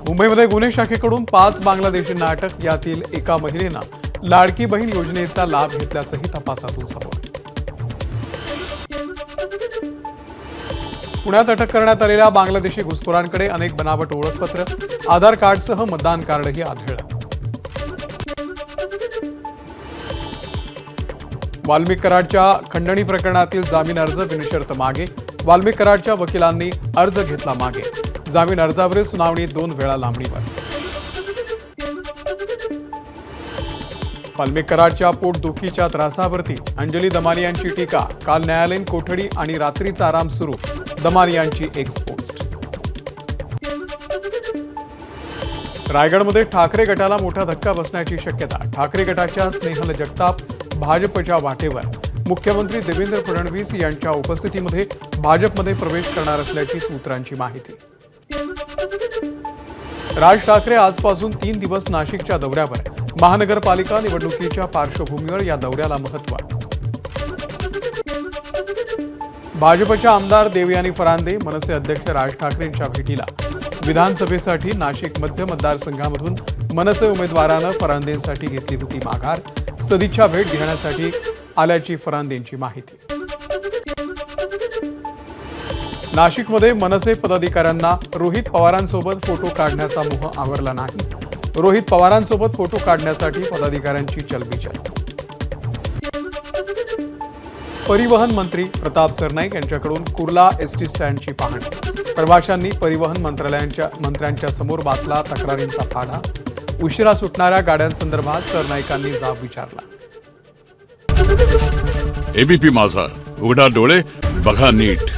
मुंबईमध्ये गुन्हे शाखेकडून 5 बांगलादेशींना अटक, यातील एका महिलेनं लाडकी बहीण योजनेचा लाभ घेतल्याचंही तपासातून समोर. पुण्यात अटक करण्यात आलेल्या बांगलादेशी घुसखोरांकडे अनेक बनावट ओळखपत्र, आधार कार्डसह मतदान कार्डही आढळलं. वाल्मिक कराडच्या खंडणी प्रकरणातील जामीन अर्ज बिनशर्त मागे, वाल्मिक कराडच्या वकिलांनी अर्ज घेतला मागे. जामीन अर्जावरील सुनावणी 2 वेळा लांबणीवर. वाल्मिक कराडच्या पोटदुखीच्या त्रासावरती अंजली दमानी यांची टीका, काल न्यायालयीन कोठडी आणि रात्रीचा आराम सुरू, दमानी यांची एक्स पोस्ट. रायगडमध्ये ठाकरे गटाला मोठा धक्का बसण्याची शक्यता, ठाकरे गटाच्या स्नेहल जगताप भाजपच्या वाटेवर. मुख्यमंत्री देवेंद्र फडणवीस यांच्या उपस्थितीमध्ये भाजपमध्ये प्रवेश करणार असल्याची सूत्रांची माहिती. राज ठाकरे आजपासून 3 दिवस नाशिकच्या दौऱ्यावर, महानगरपालिका निवडणुकीच्या पार्श्वभूमीवर या दौऱ्याला महत्त्व. भाजपच्या आमदार देवयानी फरांदे मनसे अध्यक्ष राज ठाकरेंच्या भेटीला. विधानसभेसाठी नाशिक मध्य मतदारसंघामधून मनसे उमेदवारानं फरांदेंसाठी घेतली होती माघार, सदिच्छा भेट घेण्यासाठी आल्याची फरांदेंची माहिती. नाशिकमध्ये मनसे पदाधिकाऱ्यांना रोहित पवारांसोबत फोटो काढण्याचा मोह आवरला नाही. रोहित पवारांसोबत फोटो काढण्यासाठी पदाधिकाऱ्यांची चलबिचल. परिवहन मंत्री प्रताप सरनाईक यांच्याकडून कुर्ला एसटी स्टँडची पाहणी. प्रवाशांनी परिवहन मंत्र्यांच्या समोर बसला तक्रारींचा पाढा. उशिरा सुटणाऱ्या गाड्यांसंदर्भात सरनाईकांनी जाब विचारला. एबीपी माझा, उघडा डोळे बघा नीट.